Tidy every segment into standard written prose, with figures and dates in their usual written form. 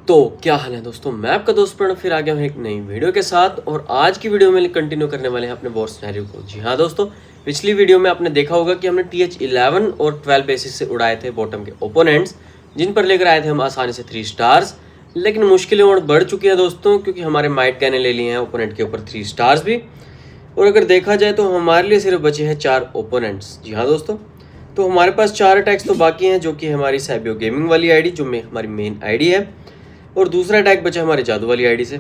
तो क्या हाल है दोस्तों, मैं आपका दोस्त प्रणव फिर आ गया हूँ एक नई वीडियो के साथ। और आज की वीडियो में कंटिन्यू करने वाले हैं अपने वॉर सिनेरियो को। जी हाँ दोस्तों, पिछली वीडियो में आपने देखा होगा कि हमने TH11 और 12 बेसिस से उड़ाए थे बॉटम के ओपोनेंट्स, जिन पर लेकर आए थे हम आसानी से 3 स्टार्स। लेकिन मुश्किलें और बढ़ चुकी हैं दोस्तों, क्योंकि हमारे माइट गन ने ले लिए हैं ओपोनेंट के ऊपर 3 स्टार्स भी। और अगर देखा जाए तो हमारे लिए सिर्फ बचे हैं 4 ओपोनेंट्स। जी हाँ दोस्तों, तो हमारे पास 4 अटैक्स तो बाकी हैं, जो कि हमारी सैबियो गेमिंग वाली आईडी, जो हमारी मेन आईडी है, और दूसरा अटैक बचा हमारी जादू वाली आईडी से।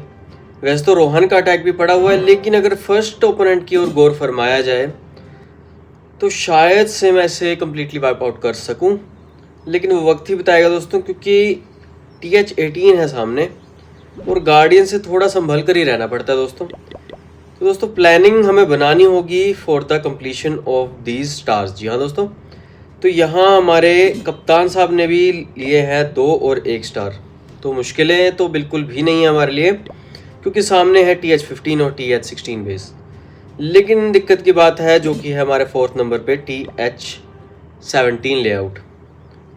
वैसे तो रोहन का अटैक भी पड़ा हुआ है, लेकिन अगर फर्स्ट ओपोनेंट की ओर गौर फरमाया जाए तो शायद से मैं इसे कम्प्लीटली वाइप आउट कर सकूं, लेकिन वो वक्त ही बताएगा दोस्तों, क्योंकि TH18 है सामने और गार्डियन से थोड़ा संभल कर ही रहना पड़ता है दोस्तों। तो दोस्तों प्लानिंग हमें बनानी होगी for the completion of these stars. जी हाँ दोस्तों, तो यहाँ हमारे कप्तान साहब ने भी लिए हैं 2 और 1 स्टार। तो मुश्किलें तो बिल्कुल भी नहीं है हमारे लिए, क्योंकि सामने है TH15 और TH16 बेस। लेकिन दिक्कत की बात है जो कि है हमारे 4th नंबर पे TH17 लेआउट।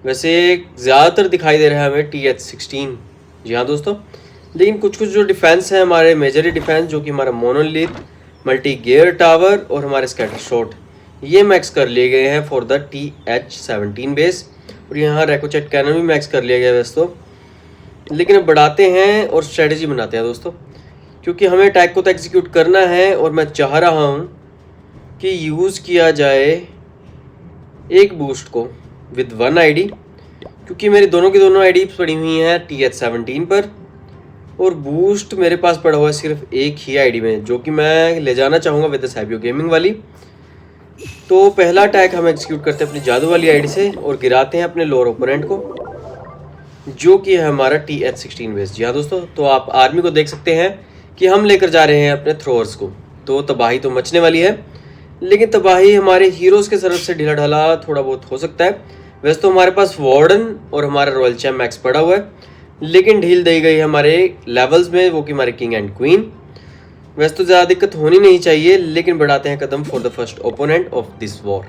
वैसे ज़्यादातर दिखाई दे रहा है हमें TH16। जी हाँ दोस्तों, लेकिन कुछ कुछ जो डिफेंस है हमारे मेजर डिफेंस, जो कि हमारा मोनोलिथ, मल्टी गियर टावर और हमारे स्कैटर शॉट, ये मैक्स कर लिए गए हैं फॉर द TH17 बेस। और यहाँ रैकोचेट कैनन भी मैक्स कर लिया गया है दोस्तों। लेकिन अब बढ़ाते हैं और स्ट्रेटजी बनाते हैं दोस्तों, क्योंकि हमें अटैक को तो एग्जीक्यूट करना है। और मैं चाह रहा हूँ कि यूज़ किया जाए एक बूस्ट को विद 1 आईडी, क्योंकि मेरी दोनों की दोनों आईडी पड़ी हुई हैं TH17 पर, और बूस्ट मेरे पास पड़ा हुआ है सिर्फ एक ही आईडी में, जो कि मैं ले जाना चाहूँगा विद द सैबियो गेमिंग वाली। तो पहला अटैक हम एग्जीक्यूट करते हैं अपनी जादू वाली आईडी से और गिराते हैं अपने लोअर ओपोनेंट को, जो कि है हमारा TH16 बेस। जी हाँ दोस्तों, तो आप आर्मी को देख सकते हैं कि हम लेकर जा रहे हैं अपने थ्रोअर्स को। तो तबाही तो मचने वाली है, लेकिन तबाही हमारे हीरोज़ के तरफ से ढीला ढाला थोड़ा बहुत हो सकता है। वैसे तो हमारे पास वार्डन और हमारा रॉयल चैम्प मैक्स पड़ा हुआ है, लेकिन ढील दी गई है हमारे लेवल्स में, वो कि हमारे किंग एंड क्वीन। वैसे तो ज़्यादा दिक्कत होनी नहीं चाहिए, लेकिन बढ़ाते हैं कदम for the first opponent of this war.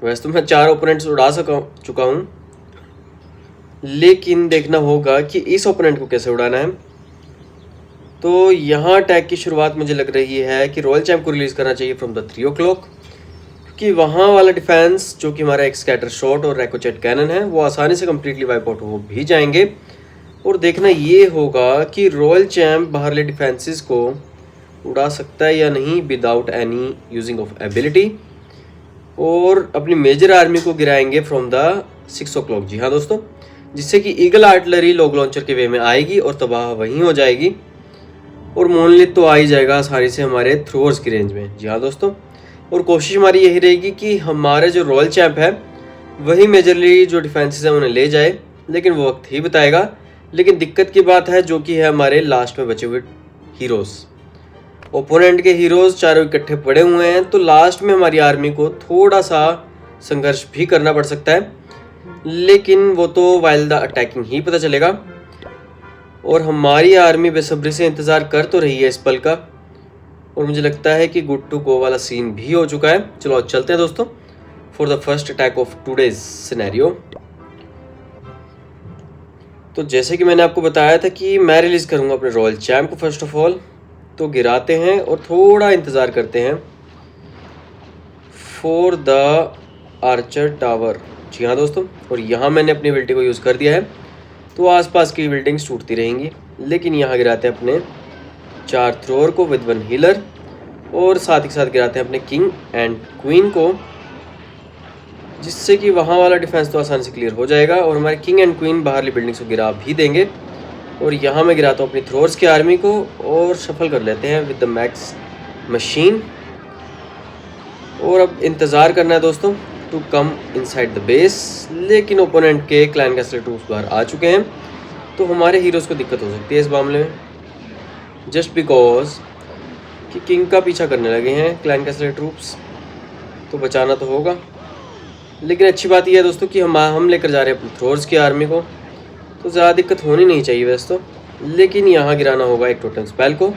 वैसे तो मैं 4 ओपोनेंट्स उड़ा चुका हूँ, लेकिन देखना होगा कि इस ओपोनेंट को कैसे उड़ाना है। तो यहाँ अटैक की शुरुआत मुझे लग रही है कि रॉयल चैम्प को रिलीज़ करना चाहिए फ्रॉम द 3 o'clock, क्योंकि वहाँ वाला डिफेंस जो कि हमारा एक स्कैटर शॉट और रैकोचेट कैनन है, वो आसानी से कम्प्लीटली वाइप आउट हो भी जाएंगे। और देखना ये होगा कि रॉयल चैम्प बाहरले डिफेंसेस को उड़ा सकता है या नहीं without any using of ability, और अपनी मेजर आर्मी को गिराएंगे फ्रॉम द 6 o'clock। जी हाँ दोस्तों, जिससे कि ईगल आर्टिलरी लॉग लॉन्चर के वे में आएगी और तबाह वहीं हो जाएगी, और मोनलिथ तो आ ही जाएगा आसानी से हमारे थ्रोअर्स की रेंज में। जी हाँ दोस्तों, और कोशिश हमारी यही रहेगी कि हमारे जो रॉयल चैम्प है वही मेजरली जो डिफेंसेस है उन्हें ले जाए, लेकिन वो वक्त ही बताएगा। लेकिन दिक्कत की बात है जो कि है हमारे लास्ट में बचे हुए हीरोज़। ओपोनेंट के हीरोज़ चारों इकट्ठे पड़े हुए हैं, तो लास्ट में हमारी आर्मी को थोड़ा सा संघर्ष भी करना पड़ सकता है, लेकिन वो तो वाइल द अटैकिंग ही पता चलेगा। और हमारी आर्मी बेसब्री से इंतज़ार कर तो रही है इस पल का, और मुझे लगता है कि गुड टू गो वाला सीन भी हो चुका है। चलो चलते हैं दोस्तों for the first attack of today's scenario. तो जैसे कि मैंने आपको बताया था कि मैं रिलीज़ करूंगा अपने रॉयल चैम्प को फर्स्ट ऑफ ऑल, तो गिराते हैं और थोड़ा इंतज़ार करते हैं फॉर द आर्चर टावर। जी हाँ दोस्तों, और यहाँ मैंने अपनी एबिलिटी को यूज़ कर दिया है, तो आसपास की बिल्डिंग्स टूटती रहेंगी। लेकिन यहाँ गिराते हैं अपने 4 थ्रोअर को विद 1 हीलर, और साथ ही साथ गिराते हैं अपने किंग एंड क्वीन को, जिससे कि वहाँ वाला डिफेंस तो आसानी से क्लियर हो जाएगा और हमारे किंग एंड क्वीन बाहरली बिल्डिंग्स को गिरा भी देंगे। और यहाँ मैं गिराता हूँ अपनी थ्रोअर्स की आर्मी को और शफल कर लेते हैं विद द मैक्स मशीन। और अब इंतज़ार करना है दोस्तों to come inside the base, लेकिन ओपोनेंट के क्लैन कैसल ट्रूप्स बाहर आ चुके हैं, तो हमारे हीरोज़ को दिक्कत हो सकती है इस मामले में, जस्ट बिकॉज कि किंग का पीछा करने लगे हैं क्लैन कैसल ट्रूप्स। तो बचाना तो होगा, लेकिन अच्छी बात यह है दोस्तों कि हम लेकर जा रहे हैं अपनी थ्रोअर्स की आर्मी को, तो ज़्यादा दिक्कत होनी नहीं चाहिए वैसे तो। लेकिन यहाँ गिराना होगा एक टोटम स्पेल को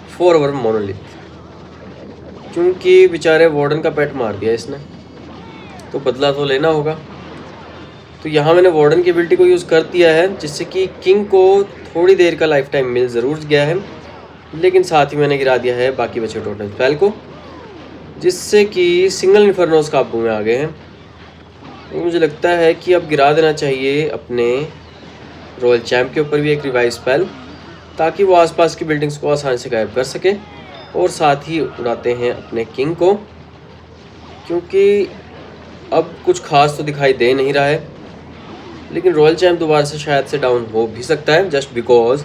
फॉर ओवर मोनोलिथ, क्योंकि बेचारे वार्डन का पेट मार दिया इसने, तो बदला तो लेना होगा। तो यहाँ मैंने वार्डन की एबिलिटी को यूज़ कर दिया है, जिससे कि किंग को थोड़ी देर का लाइफ टाइम मिल ज़रूर गया है, लेकिन साथ ही मैंने गिरा दिया है बाकी बचे टोटम स्पेल को, जिससे कि सिंगल इन्फर्नोस काबू में आ गए हैं। तो मुझे लगता है कि अब गिरा देना चाहिए अपने रॉयल चैम्प के ऊपर भी एक रिवाइव स्पेल, ताकि वो आसपास की बिल्डिंग्स को आसानी से गायब कर सके। और साथ ही उड़ाते हैं अपने किंग को, क्योंकि अब कुछ खास तो दिखाई दे नहीं रहा है, लेकिन रॉयल चैम्प दोबारा से शायद से डाउन हो भी सकता है, जस्ट बिकॉज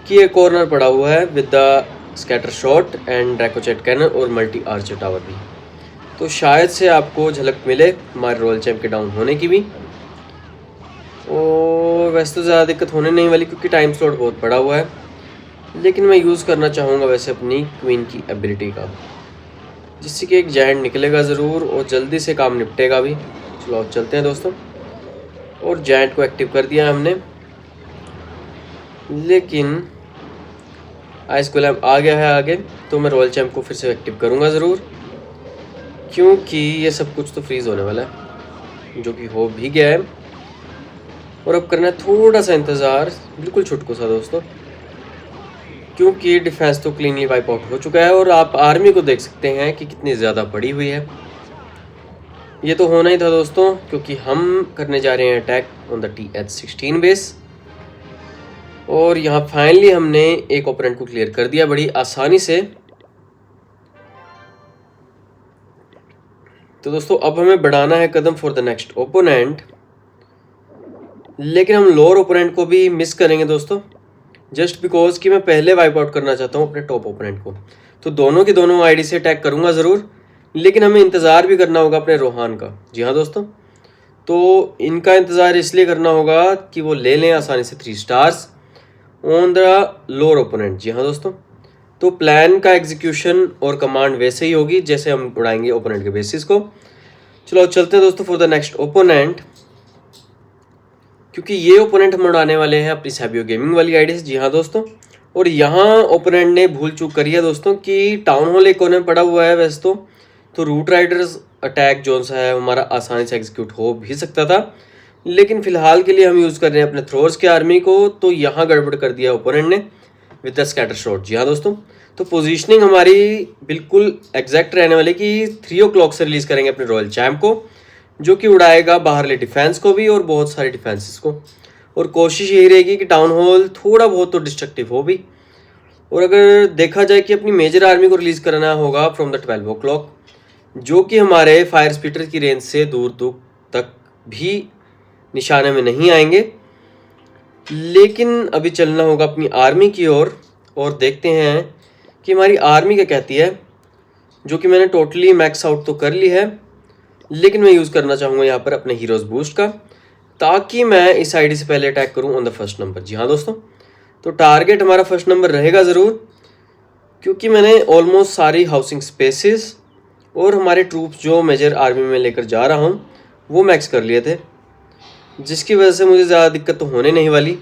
कि एक कॉर्नर पड़ा हुआ है with the scatter shot and ricochet cannon और मल्टी आर्चर टावर भी। तो शायद से आपको झलक मिले हमारे रॉयल चैम्प के डाउन होने की भी। और वैसे तो ज़्यादा दिक्कत होने नहीं वाली, क्योंकि टाइम स्लॉट बहुत पड़ा हुआ है, लेकिन मैं यूज़ करना चाहूँगा वैसे अपनी क्वीन की एबिलिटी का, जिससे कि एक जायंट निकलेगा ज़रूर और जल्दी से काम निपटेगा भी। चलो चलते हैं दोस्तों। और जायंट को एक्टिव कर दिया हमने, लेकिन आइस गोलेम आ गया है आगे, तो मैं रॉयल चैम्प को फिर से एक्टिव करूँगा ज़रूर, क्योंकि ये सब कुछ तो फ्रीज़ होने वाला है, जो कि हो भी गया है। और अब करना है थोड़ा सा इंतज़ार, बिल्कुल छुटकू सा दोस्तों, क्योंकि डिफेंस तो क्लीनली वाइप आउट हो चुका है। और आप आर्मी को देख सकते हैं कि कितनी ज़्यादा पड़ी हुई है। ये तो होना ही था दोस्तों, क्योंकि हम करने जा रहे हैं attack on the TH-16 base. और यहाँ फाइनली हमने एक ओपोनेंट को क्लियर कर दिया बड़ी आसानी से। तो दोस्तों अब हमें बढ़ाना है कदम फॉर द नेक्स्ट ओपोनेंट, लेकिन हम लोअर ओपोनेंट को भी मिस करेंगे दोस्तों, जस्ट बिकॉज कि मैं पहले वाइप आउट करना चाहता हूँ अपने टॉप ओपोनेंट को। तो दोनों की दोनों आईडी से अटैक करूँगा ज़रूर, लेकिन हमें इंतज़ार भी करना होगा अपने रोहान का। जी हाँ दोस्तों, तो इनका इंतज़ार इसलिए करना होगा कि वो ले लें आसानी से 3 stars on the lower opponent. जी हाँ दोस्तों, तो प्लान का एग्जीक्यूशन और कमांड वैसे ही होगी जैसे हम उड़ाएंगे ओपोनेंट के बेसिस को। चलो चलते हैं दोस्तों फॉर द नेक्स्ट ओपोनेंट, क्योंकि ये ओपोनेंट हम उड़ाने वाले हैं अपनी सैबियो गेमिंग वाली आईडी से। जी हाँ दोस्तों, और यहाँ ओपोनेंट ने भूल चूक करी है दोस्तों कि टाउन हॉल एक कोने में पड़ा हुआ है वैसे तो रूट राइडर्स अटैक जोन सा है हमारा आसानी से एग्जीक्यूट हो भी सकता था, लेकिन फिलहाल के लिए हम यूज़ कर रहे हैं अपने थ्रोर्स के आर्मी को। तो यहाँ गड़बड़ कर दिया ओपोनेंट ने विद द स्कैटर शॉट। जी हाँ दोस्तों, तो पोजीशनिंग हमारी बिल्कुल एग्जैक्ट रहने वाली कि 3 o'clock से रिलीज़ करेंगे अपने रॉयल चैम्प को, जो कि उड़ाएगा बाहरले डिफेंस को भी और बहुत सारे डिफेंसेस को। और कोशिश यही रहेगी कि टाउन हॉल थोड़ा बहुत तो डिस्ट्रक्टिव हो भी। और अगर देखा जाए कि अपनी मेजर आर्मी को रिलीज़ करना होगा फ्रॉम द 12 o'clock, जो कि हमारे फायर स्पीटर की रेंज से दूर दूर तक भी निशाने में नहीं आएंगे, लेकिन अभी चलना होगा अपनी आर्मी की ओर और देखते हैं कि हमारी आर्मी क्या कहती है, जो कि मैंने टोटली मैक्स आउट तो कर ली है, लेकिन मैं यूज़ करना चाहूँगा यहाँ पर अपने हीरोज़ बूस्ट का, ताकि मैं इस आईडी से पहले अटैक करूँ ऑन द फर्स्ट नंबर। जी हाँ दोस्तों, तो टारगेट हमारा फर्स्ट नंबर रहेगा ज़रूर, क्योंकि मैंने ऑलमोस्ट सारी हाउसिंग स्पेसेस और हमारे ट्रूप्स जो मेजर आर्मी में लेकर जा रहा हूँ वो मैक्स कर लिए थे, जिसकी वजह से मुझे ज़्यादा दिक्कत तो होने नहीं वाली।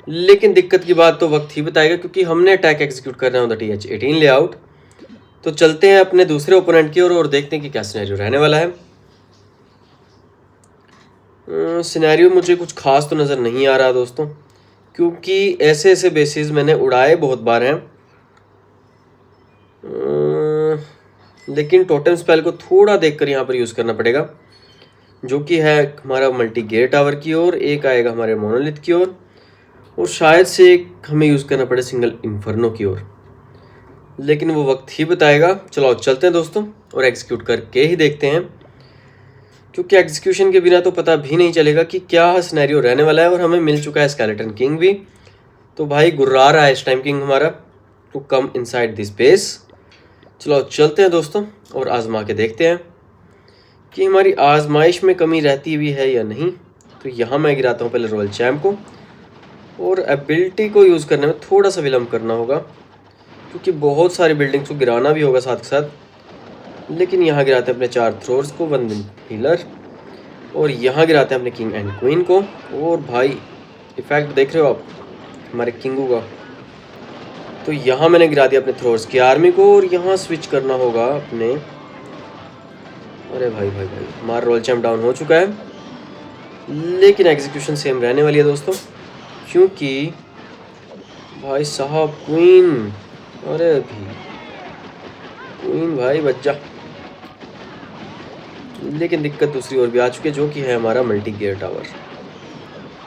लेकिन दिक्कत की बात तो वक्त ही बताएगा, क्योंकि हमने अटैक एग्जीक्यूट करना है ऑन द TH-18 लेआउट। तो चलते हैं अपने दूसरे ओपोनेंट की ओर और देखते हैं कि क्या सिनेरियो रहने वाला है। सिनेरियो मुझे कुछ खास तो नज़र नहीं आ रहा दोस्तों, क्योंकि ऐसे ऐसे बेसिस मैंने उड़ाए बहुत बार हैं। लेकिन टोटम स्पेल को थोड़ा देखकर यहाँ पर यूज़ करना पड़ेगा, जो कि है हमारा मल्टी गेयर टावर की ओर, एक आएगा हमारे मोनोलिथ की ओर, और शायद से एक हमें यूज़ करना पड़े सिंगल इन्फर्नो की ओर, लेकिन वो वक्त ही बताएगा। चलो चलते हैं दोस्तों और एग्जीक्यूट करके ही देखते हैं, क्योंकि एग्जीक्यूशन के बिना तो पता भी नहीं चलेगा कि क्या सिनेरियो रहने वाला है। और हमें मिल चुका है स्केलेटन किंग भी, तो भाई गुर्रा रहा है इस टाइम किंग हमारा to come inside this base. चलो चलते हैं दोस्तों और आजमा के देखते हैं कि हमारी आजमाइश में कमी रहती हुई है या नहीं। तो यहाँ मैं गिराता हूँ पहले रॉयल चैम्प को, और एबिलिटी को यूज़ करने में थोड़ा सा विलम्ब करना होगा, क्योंकि बहुत सारी बिल्डिंग्स को गिराना भी होगा साथ के साथ। लेकिन यहाँ गिराते हैं अपने 4 थ्रोर्स को, 1 हीलर, और यहाँ गिराते हैं अपने किंग एंड क्वीन को। और भाई इफेक्ट देख रहे हो आप हमारे किंगू का। तो यहाँ मैंने गिरा दिया अपने थ्रोर्स की आर्मी को, और यहाँ स्विच करना होगा अपने। अरे भाई भाई भाई, हमारा रॉयल चैम्प डाउन हो चुका है, लेकिन एग्जीक्यूशन सेम रहने वाली है दोस्तों, क्योंकि भाई साहब क्वीन, अरे भी क्वीन भाई बच जा। लेकिन दिक्कत दूसरी ओर भी आ चुकी है, जो कि है हमारा मल्टी गियर टावर।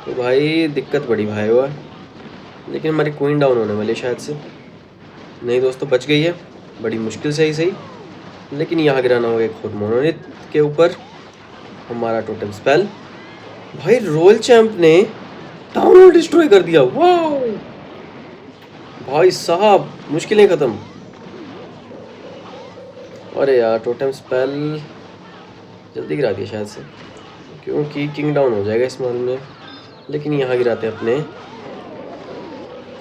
तो भाई दिक्कत बड़ी भाई हुआ, लेकिन हमारी क्वीन डाउन होने वाली है शायद से। नहीं दोस्तों, बच गई है बड़ी मुश्किल से ही सही, लेकिन यहाँ गिराना होगा एक खुद मोनोलिथ के ऊपर हमारा टोटम स्पेल। भाई रॉयल चैंप ने टाउन हॉल डिस्ट्रॉय कर दिया, वाह भाई साहब मुश्किलें खत्म। अरे यार टोटम स्पेल जल्दी गिरा दिया शायद से, क्योंकि किंग डाउन हो जाएगा इस मामले में। लेकिन यहाँ गिराते हैं अपने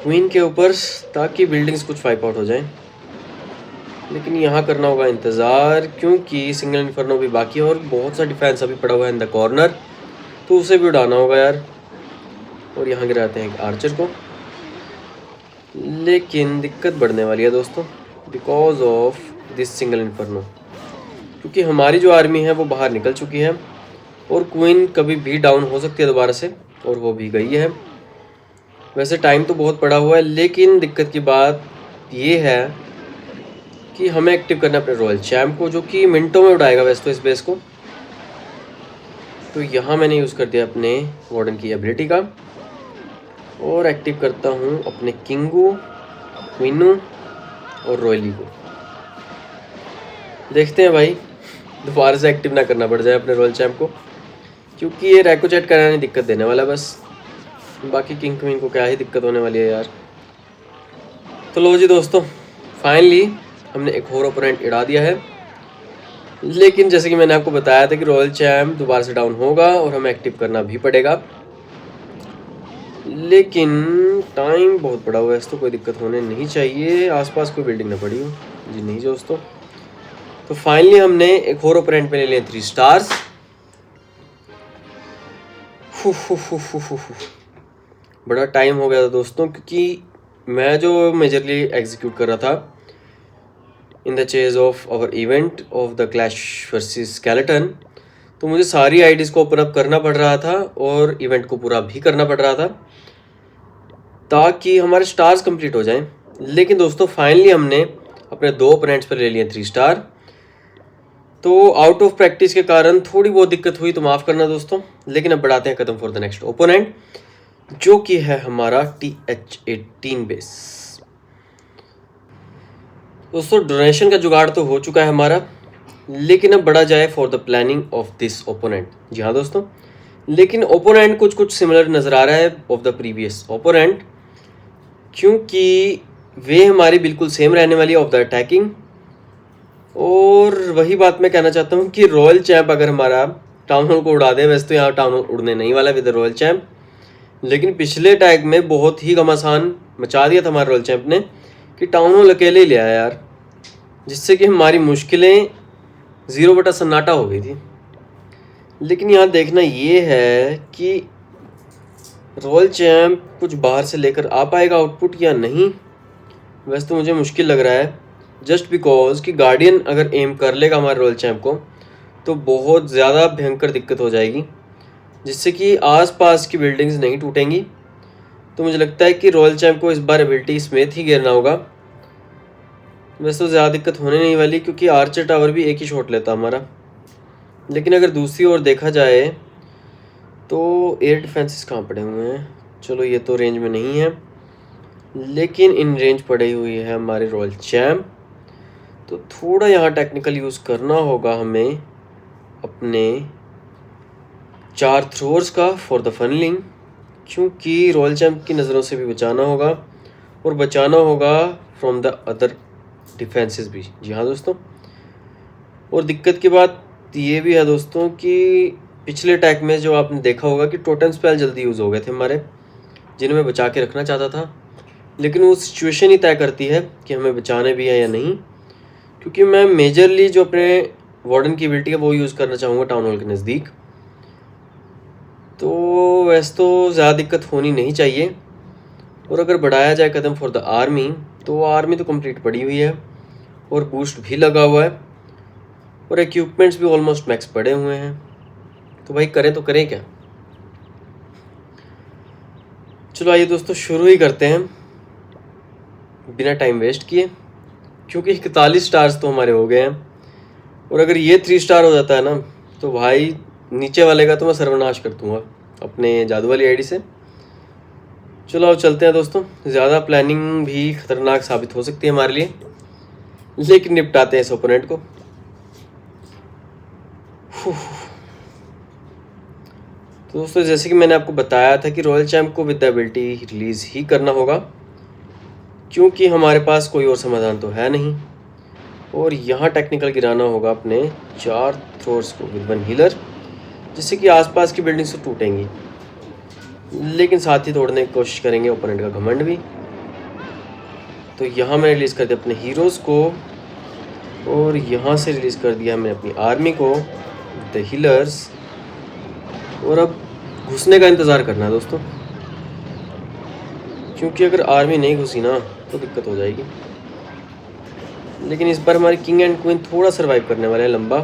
क्वीन के ऊपर ताकि बिल्डिंग्स कुछ वाइप आउट हो जाए। लेकिन यहाँ करना होगा इंतज़ार, क्योंकि सिंगल इन्फर्नो भी बाकी है और बहुत सा डिफेंस अभी पड़ा हुआ है इन द कॉर्नर, तो उसे भी उड़ाना होगा यार। और यहाँ गिराते हैं एक आर्चर को, लेकिन दिक्कत बढ़ने वाली है दोस्तों because of this single inferno, क्योंकि हमारी जो आर्मी है वो बाहर निकल चुकी है और क्वीन कभी भी डाउन हो सकती है दोबारा से, और वो भी गई है। वैसे टाइम तो बहुत पड़ा हुआ है, लेकिन दिक्कत की बात ये है कि हमें एक्टिव करना है अपने रॉयल चैम्प को, जो कि मिनटों में उड़ाएगा वैसे तो इस बेस को। तो यहाँ मैंने यूज़ कर दिया अपने वार्डन की एबिलिटी का और एक्टिव करता हूँ अपने किंगू, क्वीनू और रॉयली को। देखते हैं भाई दोबारा से एक्टिव ना करना पड़ जाए अपने रॉयल चैम्प को, क्योंकि ये रैको चैट कराने दिक्कत देने वाला है बस। बाकी किंग क्वीन को क्या ही दिक्कत होने वाली है यार। तो लो जी दोस्तों, फाइनली हमने एक और ओपोनेंट इड़ा दिया है। लेकिन जैसे कि मैंने आपको बताया था कि रॉयल चैम्प दोबारा से डाउन होगा और हमें एक्टिव करना भी पड़ेगा, लेकिन टाइम बहुत बड़ा हुआ है, इसको कोई दिक्कत होने नहीं चाहिए। आसपास कोई बिल्डिंग ना पड़ी हो जी, नहीं दोस्तों। तो फाइनली हमने एक और ओपोनेंट पे ले लिए 3 स्टार्स। बड़ा टाइम हो गया था दोस्तों, क्योंकि मैं जो मेजरली एग्जीक्यूट कर रहा था in the chase of our event of the clash versus skeleton, तो मुझे सारी आईडीज़ को ओपन अप करना पड़ रहा था और इवेंट को पूरा भी करना पड़ रहा था ताकि हमारे स्टार्स कंप्लीट हो जाएं। लेकिन दोस्तों फाइनली हमने अपने 2 ओपोनेंट्स पर ले लिए 3 स्टार। तो आउट ऑफ प्रैक्टिस के कारण थोड़ी बहुत दिक्कत हुई, तो माफ़ करना दोस्तों। लेकिन अब बढ़ाते हैं कदम फॉर द नेक्स्ट ओपोनेंट, जो कि है हमारा TH18 बेस। दोस्तों डोनेशन का जुगाड़ तो हो चुका है हमारा, लेकिन अब बढ़ा जाए for the planning of this opponent. जी हाँ दोस्तों, लेकिन ओपोनेंट कुछ सिमिलर नज़र आ रहा है ऑफ द प्रीवियस ओपोनेंट, क्योंकि वे हमारी बिल्कुल सेम रहने वाली है ऑफ द अटैकिंग। और वही बात मैं कहना चाहता हूँ कि रॉयल चैम्प अगर हमारा टाउन हॉल को उड़ा दे, वैसे तो यहाँ टाउन हॉल उड़ने नहीं वाला विद रॉयल चैम्प, लेकिन पिछले टैग में बहुत ही घमासान मचा दिया था हमारे रॉयल चैम्प ने कि टाउन हॉल अकेले ही ले आया यार, जिससे कि हमारी मुश्किलें 0 बटा सन्नाटा हो गई थी। लेकिन यहाँ देखना ये है कि रॉयल चैम्प कुछ बाहर से लेकर आ पाएगा आउटपुट या नहीं। वैसे तो मुझे मुश्किल लग रहा है, जस्ट बिकॉज कि गार्डियन अगर एम कर लेगा हमारे रॉयल चैम्प को तो बहुत ज़्यादा भयंकर दिक्कत हो जाएगी, जिससे कि आसपास की बिल्डिंग्स नहीं टूटेंगी। तो मुझे लगता है कि रॉयल चैम्प को इस बार एबिलिटी स्मिथ ही गिरना होगा। वैसे तो ज़्यादा दिक्कत होने नहीं वाली, क्योंकि आर्चर टावर भी एक ही शॉट लेता हमारा। लेकिन अगर दूसरी ओर देखा जाए तो एयर डिफेंसेस कहाँ पड़े हुए हैं, चलो ये तो रेंज में नहीं है, लेकिन इन रेंज पड़ी हुई है हमारे रॉयल चैम्प। तो थोड़ा यहाँ टेक्निकल यूज़ करना होगा हमें अपने 4 थ्रोअर्स का फॉर द फनलिंग, क्योंकि रॉयल चैम्प की नज़रों से भी बचाना होगा और बचाना होगा फ्रॉम द अदर डिफेंसेस भी। जी हाँ दोस्तों, और दिक्कत की बात ये भी है दोस्तों कि पिछले अटैक में जो आपने देखा होगा कि टोटम स्पेल जल्दी यूज़ हो गए थे हमारे, जिन्हें मैं बचा के रखना चाहता था। लेकिन वो सिचुएशन ही तय करती है कि हमें बचाने भी है या नहीं, क्योंकि मैं मेजरली जो अपने वार्डन की एबिलिटी है वो यूज़ करना चाहूँगा टाउन हॉल के नज़दीक। तो वैसे तो ज़्यादा दिक्कत होनी नहीं चाहिए। और अगर बढ़ाया जाए कदम फॉर द आर्मी, तो आर्मी तो कंप्लीट पड़ी हुई है और बूस्ट भी लगा हुआ है और इक्विपमेंट्स भी ऑलमोस्ट मैक्स पड़े हुए हैं। तो भाई करें तो करें क्या। चलो आइए दोस्तों शुरू ही करते हैं। बिना टाइम वेस्ट किए, क्योंकि 41 स्टार्स तो हमारे हो गए हैं। और अगर ये 3 स्टार हो जाता है ना तो भाई नीचे वाले का तो मैं सर्वनाश कर दूंगा अपने जादू वाली आईडी से। चलो अब चलते हैं दोस्तों, ज़्यादा प्लानिंग भी खतरनाक साबित हो सकती है हमारे लिए, लेकिन निपटाते हैं इस ओपोनेंट को। तो दोस्तों जैसे कि मैंने आपको बताया था कि रॉयल चैम्प को विद द एबिलिटी रिलीज़ ही करना होगा, क्योंकि हमारे पास कोई और समाधान तो है नहीं। और यहाँ टेक्निकल गिराना होगा अपने 4 थ्रोर्स को विद 1 हीलर, जिससे कि आसपास की बिल्डिंग्स तो टूटेंगी, लेकिन साथ ही तोड़ने की कोशिश करेंगे ओपोनेंट का घमंड भी। तो यहाँ मैंने रिलीज़ कर दिया अपने हीरोज़ को, और यहाँ से रिलीज़ कर दिया मैंने अपनी आर्मी को, द हीलर्स। और अब घुसने का इंतज़ार करना है दोस्तों, क्योंकि अगर आर्मी नहीं घुसी ना तो दिक्कत हो जाएगी। लेकिन इस बार हमारी किंग एंड क्वीन थोड़ा सर्वाइव करने वाले हैं लंबा,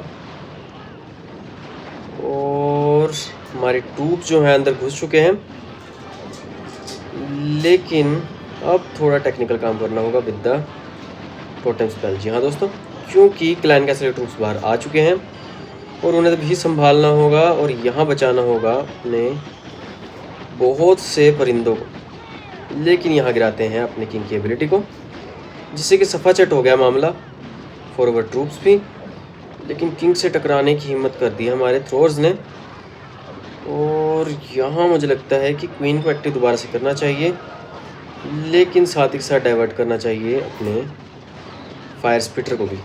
और हमारे ट्रूप जो हैं अंदर घुस चुके हैं, लेकिन अब थोड़ा टेक्निकल काम करना होगा विद द टोटेम स्पेल। जी हाँ दोस्तों, क्योंकि क्लैन कैसल ट्रूप्स बाहर आ चुके हैं और उन्हें भी संभालना होगा, और यहाँ बचाना होगा अपने बहुत से परिंदों को। लेकिन यहाँ गिराते हैं अपने किंग की एबिलिटी को, जिससे कि सफा चट हो गया मामला फॉर अवर ट्रूप्स भी। लेकिन किंग से टकराने की हिम्मत कर दी हमारे थ्रोर्स ने, और यहाँ मुझे लगता है कि क्वीन को एक्टिव दोबारा से करना चाहिए, लेकिन साथ ही साथ डाइवर्ट करना चाहिए अपने फायर स्पिटर को भी।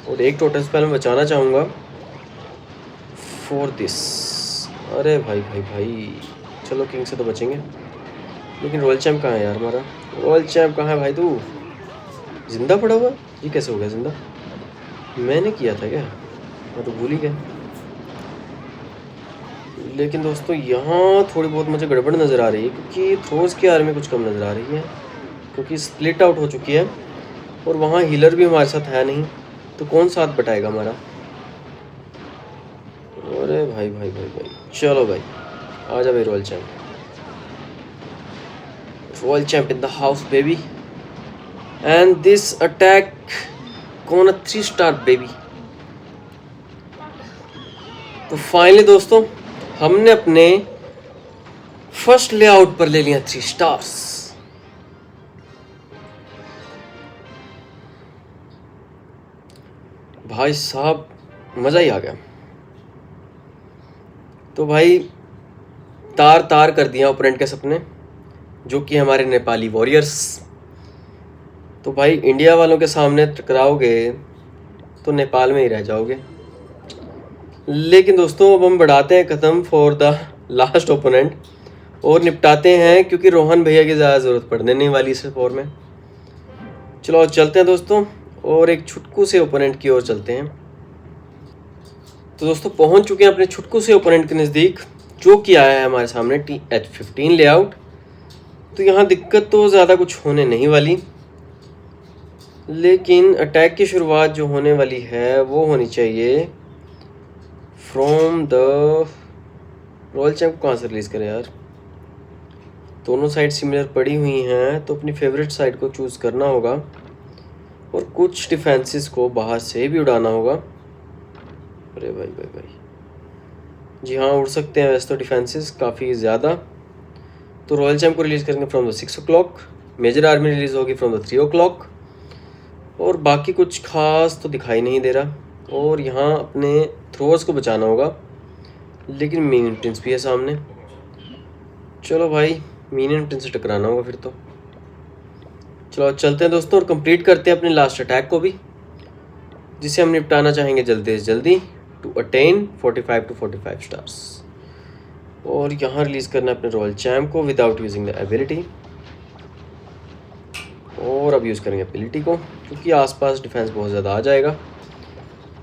और एक टोटल स्पेल में बचाना चाहूँगा फॉर दिस। अरे भाई भाई भाई, चलो किंग से तो बचेंगे, लेकिन रॉयल चैम्प कहाँ है यार हमारा? रॉयल चैम्प कहाँ है भाई? तू जिंदा पड़ा हुआ? ये कैसे हो गया जिंदा? मैंने किया था क्या? मैं तो भूल ही गया। लेकिन दोस्तों यहाँ थोड़ी बहुत मुझे गड़बड़ नज़र आ रही है, क्योंकि थ्रोज की आर्मी कुछ कम नज़र आ रही है, क्योंकि स्प्लिट आउट हो चुकी है और वहाँ हीलर भी हमारे साथ है नहीं, तो कौन साथ बटाएगा हमारा? अरे भाई भाई भाई भाई, चलो भाई आ जा भाई। Royal champ in the house baby, and this attack कौन 3 स्टार बेबी। तो फाइनली दोस्तों हमने अपने फर्स्ट लेआउट पर ले लिया 3 स्टार्स। भाई साहब मज़ा ही आ गया। तो भाई तार तार कर दिया ओपोनेंट के सपने, जो कि हमारे नेपाली वॉरियर्स। तो भाई इंडिया वालों के सामने टकराओगे तो नेपाल में ही रह जाओगे। लेकिन दोस्तों अब हम बढ़ाते हैं कदम फॉर द लास्ट ओपोनेंट और निपटाते हैं, क्योंकि रोहन भैया की ज़्यादा ज़रूरत पड़ने नहीं वाली इस वॉर में। चलो चलते हैं दोस्तों, और एक छुटकू से ओपोनेंट की ओर चलते हैं। तो दोस्तों पहुंच चुके हैं अपने छुटकू से ओपोनेंट के नज़दीक, जो कि आया है हमारे सामने TH15 लेआउट। तो यहाँ दिक्कत तो ज़्यादा कुछ होने नहीं वाली, लेकिन अटैक की शुरुआत जो होने वाली है वो होनी चाहिए फ्रॉम द रॉयल चैम्प। कहाँ से रिलीज़ करें यार? दोनों साइड सिमिलर पड़ी हुई हैं, तो अपनी फेवरेट साइड को चूज़ करना होगा, और कुछ डिफेंसेस को बाहर से भी उड़ाना होगा। अरे भाई भाई भाई, जी हाँ उड़ सकते हैं वैसे तो डिफेंसेस काफ़ी ज़्यादा। तो रॉयल चैम्प को रिलीज़ करेंगे from the 6 o'clock, major army release होगी फ्रॉम द 3 o'clock, और बाकी कुछ खास तो दिखाई नहीं दे रहा। और यहाँ अपने थ्रोअर्स को बचाना होगा, लेकिन मीनियन प्रिंस भी है सामने। चलो भाई मीनियन प्रिंस से टकराना होगा फिर तो। चलो चलते हैं दोस्तों, और कंप्लीट करते हैं अपने लास्ट अटैक को भी, जिसे हम निपटाना चाहेंगे जल्दी से जल्दी टू अटेन 45 to 45 स्टार्स। और यहाँ रिलीज़ करना है अपने रॉयल चैम्प को विदाउट यूजिंग द एबिलिटी। और अब यूज़ करेंगे एबिलिटी को, क्योंकि आसपास डिफेंस बहुत ज़्यादा आ जाएगा।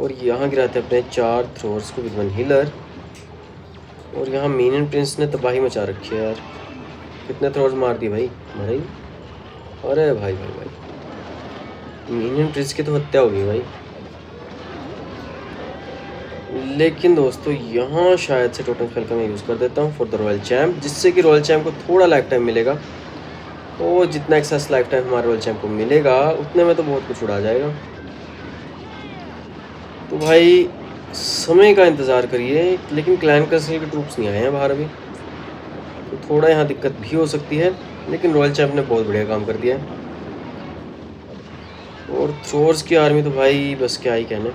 और यहाँ गिराते हैं अपने 4 थ्रोर्स को विद 1 हीलर। और यहाँ मीनियन प्रिंस ने तबाही मचा रखी है यार, कितने थ्रोर्स मार दिए भाई हमारे। अरे भाई भाई भाई, मीनियन प्रिंस की तो हत्या होगी भाई। लेकिन दोस्तों यहाँ शायद से टोटल स्पेल का मैं यूज़ कर देता हूँ फॉर द रॉयल चैम्प, जिससे कि रॉयल चैम्प को थोड़ा लाइफ टाइम मिलेगा और जितना एक्सेस लाइफ टाइम हमारे रॉयल चैम्प को मिलेगा उतने में तो बहुत कुछ उड़ा जाएगा। तो भाई समय का इंतज़ार करिए, लेकिन क्लैन कैसल के ट्रूप्स नहीं आए हैं बाहर अभी, तो थोड़ा यहाँ दिक्कत भी हो सकती है, लेकिन रॉयल चैम्प ने बहुत बढ़िया काम कर दिया है। और थ्रोर्स की आर्मी तो भाई बस क्या ही कहने।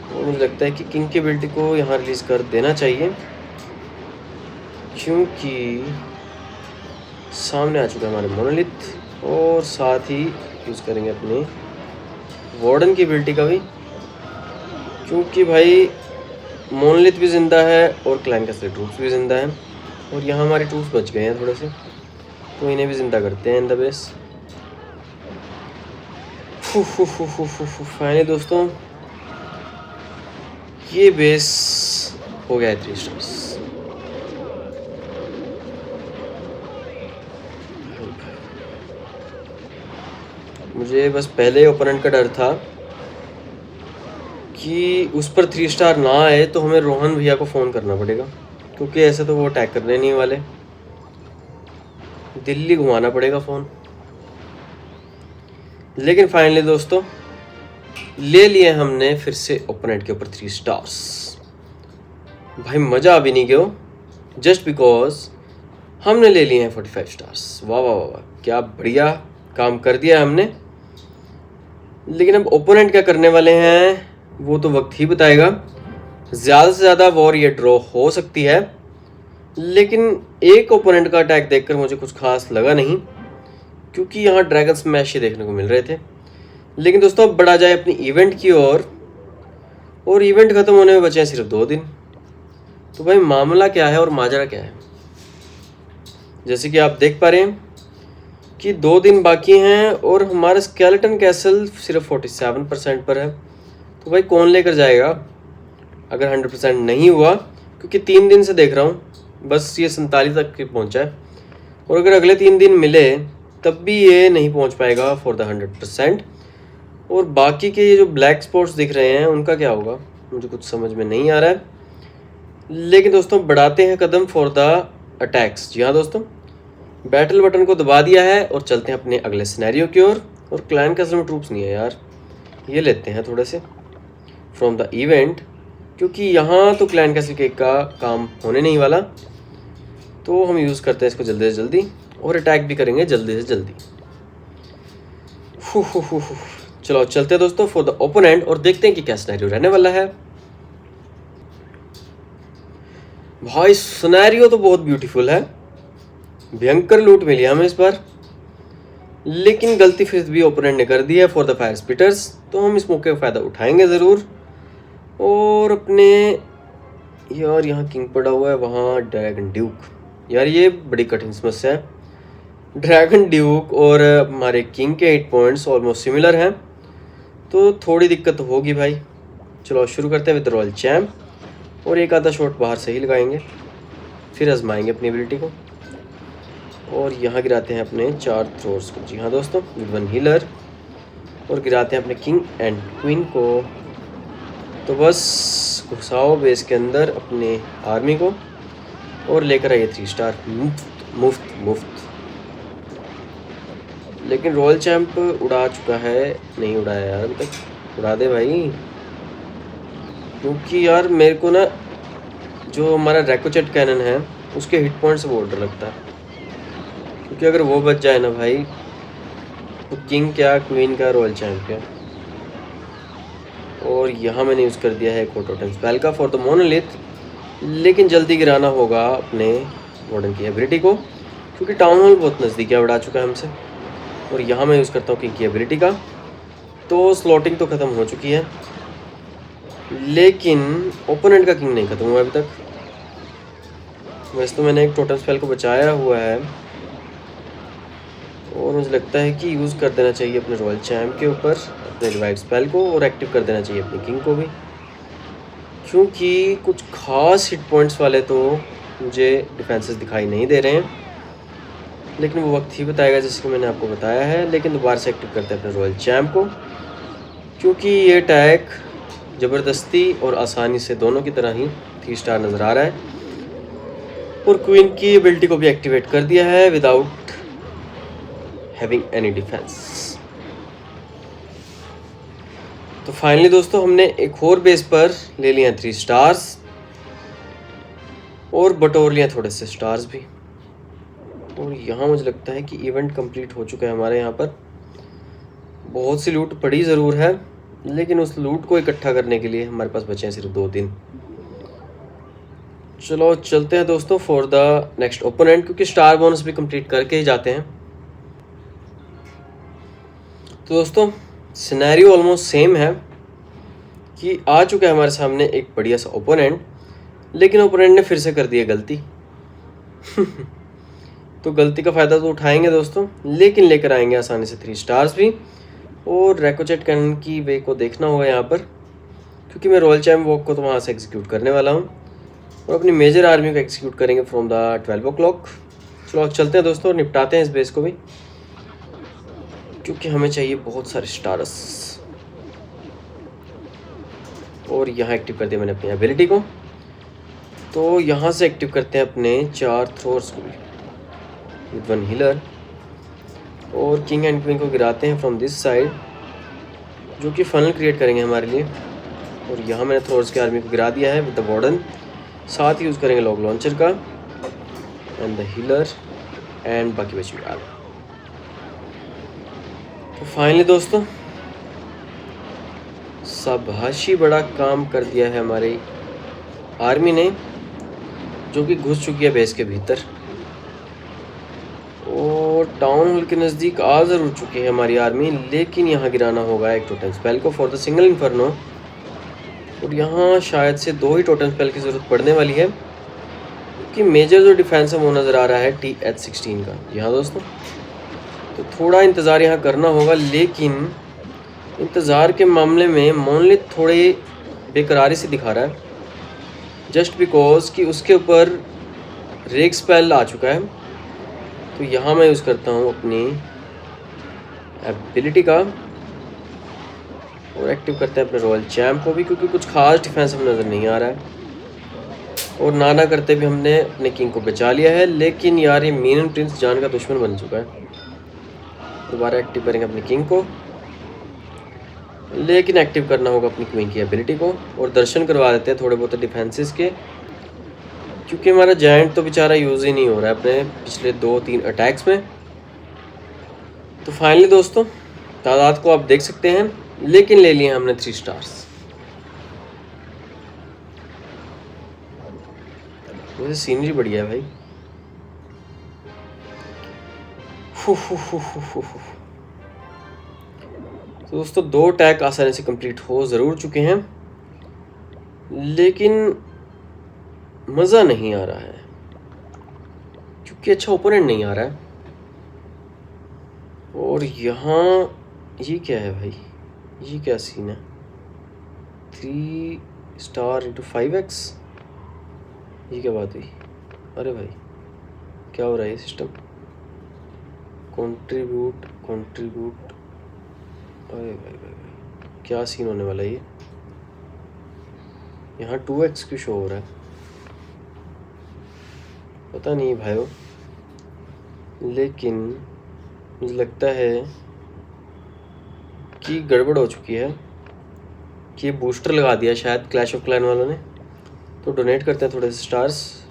और मुझे लगता है कि किंग की एबिलिटी को यहाँ रिलीज़ कर देना चाहिए, क्योंकि सामने आ चुका है हमारे मोनोलिथ, और साथ ही यूज़ करेंगे अपने वार्डन की एबिलिटी का भी, क्योंकि भाई मोनोलिथ भी ज़िंदा है और क्लैन कैसल ट्रूप्स भी ज़िंदा हैं, और यहाँ हमारे ट्रूप्स बच गए हैं थोड़े से, तो इन्हें भी ज़िंदा करते हैं इन द बेस। फाइनली दोस्तों ये बेस हो गया है 3 स्टार्स। मुझे बस पहले ओपोनेंट का डर था कि उस पर 3 स्टार ना आए तो हमें रोहन भैया को फ़ोन करना पड़ेगा, क्योंकि ऐसे तो वो अटैक करने नहीं वाले, दिल्ली घुमाना पड़ेगा फ़ोन। लेकिन फाइनली दोस्तों ले लिए हमने फिर से ओपोनेंट के ऊपर 3 स्टार्स। भाई मज़ा अभी नहीं गया, जस्ट बिकॉज हमने ले लिए हैं 45 स्टार्स। वाह वाह वाह, क्या बढ़िया काम कर दिया हमने। लेकिन अब ओपोनेंट क्या करने वाले हैं वो तो वक्त ही बताएगा। ज़्यादा से ज़्यादा वॉर ये ड्रॉ हो सकती है, लेकिन एक ओपोनेंट का अटैक देखकर मुझे कुछ खास लगा नहीं, क्योंकि यहाँ ड्रैगन स्मैश ही देखने को मिल रहे थे। लेकिन दोस्तों अब बढ़ा जाए अपनी इवेंट की ओर, और इवेंट ख़त्म होने में बचे हैं सिर्फ 2 दिन। तो भाई मामला क्या है और माजरा क्या है, जैसे कि आप देख पा रहे हैं कि 2 दिन बाकी हैं और हमारा स्केलेटन कैसल सिर्फ 47% पर है। तो भाई कौन लेकर जाएगा अगर 100% नहीं हुआ, क्योंकि 3 दिन से देख रहा हूँ बस ये 47 तक पहुँचा है, और अगर अगले 3 दिन मिले तब भी ये नहीं पहुँच पाएगा फॉर द 100%। और बाकी के ये जो ब्लैक स्पॉट्स दिख रहे हैं उनका क्या होगा मुझे कुछ समझ में नहीं आ रहा है। लेकिन दोस्तों बढ़ाते हैं कदम फॉर द अटैक्स। जी हाँ दोस्तों, बैटल बटन को दबा दिया है और चलते हैं अपने अगले सिनेरियो की ओर। और क्लैन कैसल में ट्रूप्स नहीं है यार, ये लेते हैं थोड़े से फ्रॉम द इवेंट, क्योंकि यहाँ तो क्लैन कैसल केक का काम होने नहीं वाला, तो हम यूज़ करते हैं इसको जल्दी से जल्दी, और अटैक भी करेंगे जल्दी से जल्दी। चलो चलते हैं दोस्तों फॉर द ओपोनेंट और देखते हैं कि क्या सिनेरियो रहने वाला है। भाई सिनेरियो तो बहुत ब्यूटीफुल है, भयंकर लूट मिली हमें इस बार, लेकिन गलती फिर भी ओपोनेंट ने कर दी है फॉर द फायर स्पिटर्स, तो हम इस मौके का फ़ायदा उठाएंगे ज़रूर। और अपने यार यहाँ किंग पड़ा हुआ है, वहाँ ड्रैगन ड्यूक, यार ये बड़ी कठिन समस्या है। ड्रैगन ड्यूक और हमारे किंग के 8 पॉइंट्स ऑलमोस्ट सिमिलर हैं, तो थोड़ी दिक्कत तो होगी भाई। चलो शुरू करते हैं विद रॉयल चैम्प, और एक आधा शॉट बाहर से ही लगाएंगे, फिर आजमाएंगे अपनी एबिलिटी को। और यहाँ गिराते हैं अपने 4 थ्रोर्स को। जी हाँ दोस्तों, विद 1 हीलर, और गिराते हैं अपने किंग एंड क्वीन को। तो बस घुसाओ बेस के अंदर अपने आर्मी को और लेकर आइए 3 स्टार मुफ्त मुफ्त मुफ्त। लेकिन रॉयल चैम्प उड़ा चुका है, नहीं उड़ाया यार अभी तक, उड़ा दे भाई, क्योंकि यार मेरे को ना जो हमारा रैकोचेट कैनन है उसके हिट पॉइंट से बहुत डर लगता है, क्योंकि अगर वो बच जाए ना भाई तो किंग क्या क्वीन का रॉयल चैम्प क्या। और यहाँ मैंने यूज़ कर दिया है एक टोटम स्पेल का फॉर द मोनोलिथ, लेकिन जल्दी गिराना होगा अपने वार्डन की एबिलिटी को, क्योंकि टाउन हॉल बहुत नज़दीक है, उड़ा चुका है हमसे। और यहाँ मैं यूज़ करता हूँ किंग की एबिलिटी का, तो स्लॉटिंग तो ख़त्म हो चुकी है, लेकिन ओपोनेंट का किंग नहीं ख़त्म हुआ अभी तक। वैसे तो मैंने एक टोटम स्पेल को बचाया हुआ है, और मुझे लगता है कि यूज़ कर देना चाहिए अपने रॉयल चैम्प के ऊपर अपने रिवाइव स्पेल को, और एक्टिव कर देना चाहिए अपने किंग को भी, क्योंकि कुछ खास हिट पॉइंट्स वाले तो मुझे डिफेंसेस दिखाई नहीं दे रहे हैं, लेकिन वो वक्त ही बताएगा जैसे कि मैंने आपको बताया है। लेकिन दोबारा से एक्टिव करते हैं अपने रॉयल चैम्प को, क्योंकि ये अटैक ज़बरदस्ती और आसानी से दोनों की तरह ही 3 स्टार नज़र आ रहा है। और क्वीन की एबिलिटी को भी एक्टिवेट कर दिया है विदाउट हैविंग एनी डिफेंस। तो फाइनली दोस्तों हमने एक और बेस पर ले लिए 3 स्टार्स और बटोर लिया थोड़े से स्टार्स भी। और यहाँ मुझे लगता है कि इवेंट कंप्लीट हो चुका है हमारे यहाँ पर। बहुत सी लूट पड़ी ज़रूर है, लेकिन उस लूट को इकट्ठा करने के लिए हमारे पास बचे हैं सिर्फ 2 दिन। चलो चलते हैं दोस्तों फॉर द नेक्स्ट ओपोनेंट, क्योंकि स्टार बोनस भी कंप्लीट करके ही जाते हैं। तो दोस्तों सिनेरियो ऑलमोस्ट सेम है कि आ चुका है हमारे सामने एक बढ़िया सा ओपोनेंट, लेकिन ओपोनेंट ने फिर से कर दी गलती। तो गलती का फ़ायदा तो उठाएंगे दोस्तों, लेकिन लेकर आएंगे आसानी से 3 स्टार्स भी। और रैकोचेट कैनन की वे को देखना होगा यहाँ पर, क्योंकि मैं रॉयल चैम्प वॉक को तो वहाँ से एग्जीक्यूट करने वाला हूँ और अपनी मेजर आर्मी को एग्जीक्यूट करेंगे फ्रॉम द 12 o'clock। चलो चलते हैं दोस्तों और निपटाते हैं इस बेस को भी, क्योंकि हमें चाहिए बहुत सारे स्टार्स। और यहाँ एक्टिव कर दिया मैंने अपनी एबिलिटी को, तो यहाँ से एक्टिव करते हैं अपने 4 थ्रोर्स को भी विद 1 हीलर। और किंग एंड क्वीन को गिराते हैं फ्रॉम दिस साइड, जो कि फनल क्रिएट करेंगे हमारे लिए। और यहाँ मैंने थ्रोर्स की आर्मी को गिरा दिया है विद द वार्डन, साथ ही यूज़ करेंगे लॉग लॉन्चर का एंड द हीलर एंड बाकी बची हुई आर्मी। तो फाइनली दोस्तों शाबाशी, बड़ा काम कर दिया है हमारी आर्मी ने, जो कि घुस चुकी है बेस के भीतर और टाउन हॉल के नज़दीक आ ज़रूर चुकी है हमारी आर्मी। लेकिन यहाँ गिराना होगा एक टोटम स्पेल को फॉर द सिंगल इन्फर्नो। और यहाँ शायद से 2 ही टोटम स्पेल की ज़रूरत पड़ने वाली है, क्योंकि मेजर जो डिफेंस है वो नज़र आ रहा है TH16 का। जी हाँ दोस्तों, तो थोड़ा इंतज़ार यहाँ करना होगा, लेकिन इंतज़ार के मामले में मोनलिथ थोड़े बेकरारी से दिखा रहा है, जस्ट बिकॉज कि उसके ऊपर रेक स्पेल आ चुका है। तो यहाँ मैं यूज़ करता हूँ अपनी एबिलिटी का और एक्टिव करते हैं अपने रॉयल चैम्प को भी, क्योंकि कुछ खास डिफेंस हमें नज़र नहीं आ रहा है। और नाना करते भी हमने अपने किंग को बचा लिया है, लेकिन यार ये मीन प्रिंस जान का दुश्मन बन चुका है। दोबारा एक्टिव करेंगे अपने किंग को, लेकिन एक्टिव करना होगा अपनी क्वीन की एबिलिटी को। और दर्शन करवा देते हैं थोड़े बहुत डिफेंसेस के, क्योंकि हमारा जायंट तो बेचारा यूज़ ही नहीं हो रहा है अपने पिछले 2-3 अटैक्स में। तो फाइनली दोस्तों तादाद को आप देख सकते हैं, लेकिन ले लिए हमने 3 स्टार्स। वैसे सीनरी बढ़िया है भाई। तो दोस्तों 2 अटैक आसानी से कंप्लीट हो ज़रूर चुके हैं, लेकिन मज़ा नहीं आ रहा है, क्योंकि अच्छा ओपोनेंट नहीं आ रहा है। और यहाँ ये क्या है भाई, ये क्या सीन है? 3 स्टार इंटू 5x, ये क्या बात हुई? अरे भाई क्या हो रहा है ये सिस्टम? कंट्रीब्यूट, अरे भाई क्या सीन होने वाला है ये? यहाँ 2x क्यों शो हो रहा है? पता नहीं भाइयों, लेकिन मुझे लगता है कि गड़बड़ हो चुकी है, कि बूस्टर लगा दिया शायद क्लैश ऑफ क्लैन वालों ने। तो डोनेट करते हैं थोड़े से स्टार्स,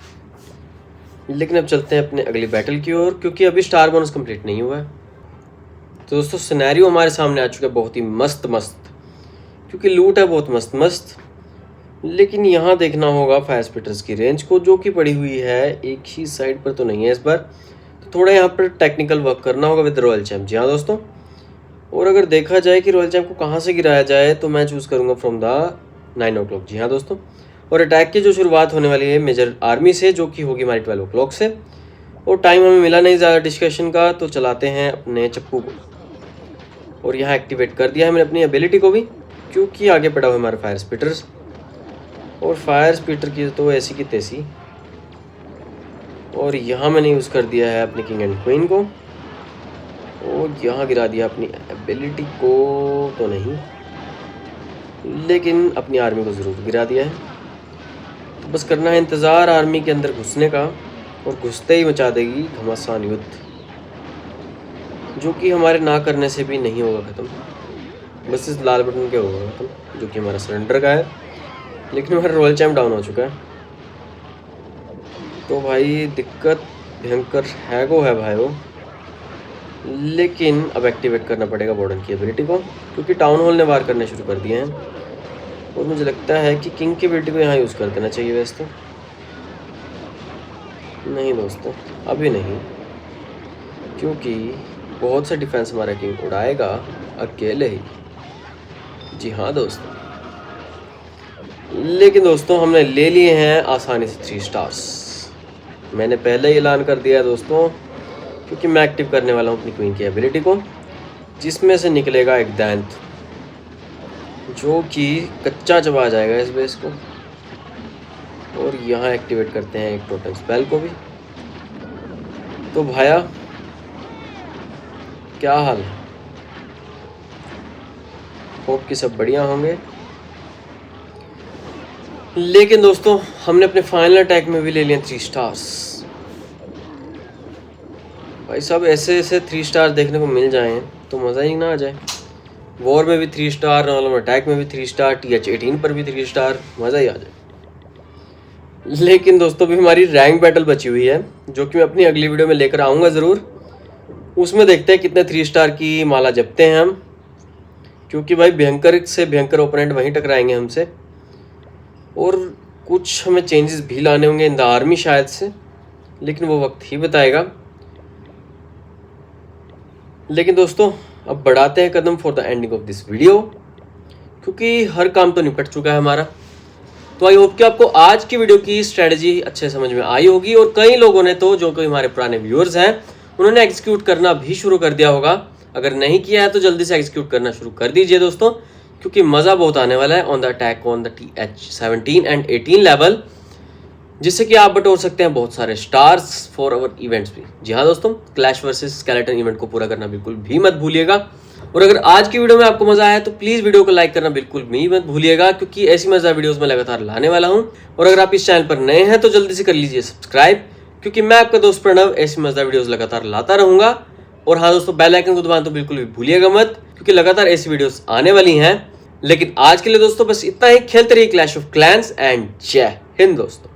लेकिन अब चलते हैं अपने अगली बैटल की ओर, क्योंकि अभी स्टार बोनस कंप्लीट नहीं हुआ है। तो दोस्तों सिनेरियो हमारे सामने आ चुका है बहुत ही मस्त, क्योंकि लूट है बहुत मस्त। लेकिन यहाँ देखना होगा फायर स्पिटर्स की रेंज को, जो कि पड़ी हुई है एक ही साइड पर तो नहीं है इस बार। तो थोड़ा यहाँ पर टेक्निकल वर्क करना होगा विद रॉयल चैम्प। जी हाँ दोस्तों, और अगर देखा जाए कि रॉयल चैम्प को कहाँ से गिराया जाए, तो मैं चूज़ करूँगा फ्रॉम द 9 o'clock। जी हाँ दोस्तों, और अटैक की जो शुरुआत होने वाली है मेजर आर्मी से, जो कि होगी हमारी 12 o'clock से। और टाइम हमें मिला नहीं ज़्यादा डिस्कशन का, तो चलाते हैं अपने चप्पू को। और यहाँ एक्टिवेट कर दिया है मैंने अपनी एबिलिटी को भी, क्योंकि आगे पड़ा हुआ हमारे फायर स्पिटर्स। और फायर स्पिटर की तो ऐसी की तैसी। और यहाँ मैंने यूज़ कर दिया है अपने किंग एंड क्वीन को, और यहाँ गिरा दिया अपनी एबिलिटी को तो नहीं, लेकिन अपनी आर्मी को ज़रूर गिरा दिया है। तो बस करना है इंतज़ार आर्मी के अंदर घुसने का, और घुसते ही मचा देगी घमासान युद्ध, जो कि हमारे ना करने से भी नहीं होगा ख़त्म, बस इस लाल बटन के होगा ख़त्म, जो कि हमारा सरेंडर का है। लेकिन हमारा रॉयल चैम्प डाउन हो चुका है, तो भाई दिक्कत भयंकर है भाई वो। लेकिन अब एक्टिवेट करना पड़ेगा वार्डन की एबिलिटी को, क्योंकि टाउन हॉल ने वार करने शुरू कर दिए हैं। और मुझे लगता है कि किंग की एबिलिटी को यहाँ यूज़ कर देना चाहिए वैसे तो। नहीं दोस्तों, अभी नहीं, क्योंकि बहुत सा डिफेंस हमारा किंग उड़ाएगा अकेले ही। जी हाँ दोस्तों, लेकिन दोस्तों हमने ले लिए हैं आसानी से 3 स्टार्स। मैंने पहले ही ऐलान कर दिया है दोस्तों, क्योंकि मैं एक्टिव करने वाला हूँ अपनी क्वीन की एबिलिटी को, जिसमें से निकलेगा एक दैंत, जो कि कच्चा चबा जाएगा इस बेस को। और यहाँ एक्टिवेट करते हैं एक टोटल स्पेल को भी। तो भाया क्या हाल है, होप कि सब बढ़िया होंगे। लेकिन दोस्तों हमने अपने फाइनल अटैक में भी ले लिए 3 स्टार्स। भाई साहब ऐसे 3 स्टार देखने को मिल जाएं तो मज़ा ही ना आ जाए। वॉर में भी 3 स्टार, नॉर्मल अटैक में भी 3 स्टार, TH18 पर भी 3 स्टार, मज़ा ही आ जाए। लेकिन दोस्तों भी हमारी रैंक बैटल बची हुई है, जो कि मैं अपनी अगली वीडियो में लेकर आऊँगा ज़रूर। उसमें देखते हैं कितने 3 स्टार की माला जपते हैं हम, क्योंकि भाई भयंकर से भयंकर ओपोनेंट वहीं टकराएंगे हमसे। और कुछ हमें चेंजेस भी लाने होंगे इन द आर्मी शायद से, लेकिन वो वक्त ही बताएगा। लेकिन दोस्तों अब बढ़ाते हैं कदम for the ending of this video, क्योंकि हर काम तो निपट चुका है हमारा। तो आई होप कि आपको आज की वीडियो की स्ट्रेटजी अच्छे समझ में आई होगी, और कई लोगों ने तो, जो कोई हमारे पुराने व्यूअर्स हैं, उन्होंने एग्जीक्यूट करना भी शुरू कर दिया होगा। अगर नहीं किया है तो जल्दी से एग्जीक्यूट करना शुरू कर दीजिए दोस्तों, क्योंकि मज़ा बहुत आने वाला है on the attack on the TH17 and 18 level, जिससे कि आप बटोर सकते हैं बहुत सारे स्टार्स फॉर अवर इवेंट्स भी। जी हाँ दोस्तों, क्लैश वर्सेस स्केलेटन इवेंट को पूरा करना बिल्कुल भी मत भूलिएगा। और अगर आज की वीडियो में आपको मजा आया तो प्लीज़ वीडियो को लाइक करना बिल्कुल भी मत भूलिएगा, क्योंकि ऐसी मज़ेदार वीडियोस मैं लगातार लाने वाला हूँ। और अगर आप इस चैनल पर नए हैं तो जल्दी से कर लीजिए सब्सक्राइब, क्योंकि मैं आपका दोस्त प्रणव ऐसी मज़ेदार वीडियोस लगातार लाता रहूँगा। और हाँ दोस्तों, बेल आइकन को दबाना तो बिल्कुल भी भूलिएगा मत, क्योंकि लगातार ऐसी वीडियोस आने वाली हैं। लेकिन आज के लिए दोस्तों बस इतना ही। खेलते रहिए क्लैश ऑफ क्लैंस एंड जय हिंद दोस्तों।